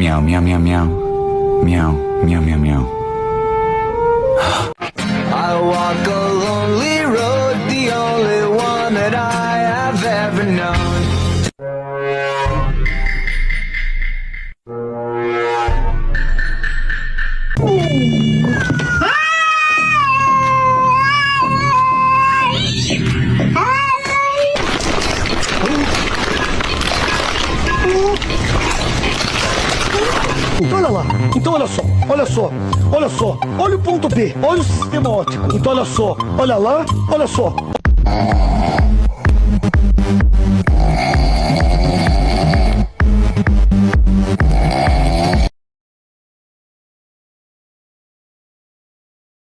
Meow, meow, meow, meow. Meow, meow, meow, meow. I walk a lonely road, the only one that I have ever known. Olha lá, então olha só, olha só, olha só, olha o ponto B, olha o sistema óptico. Então olha só, olha lá, olha só.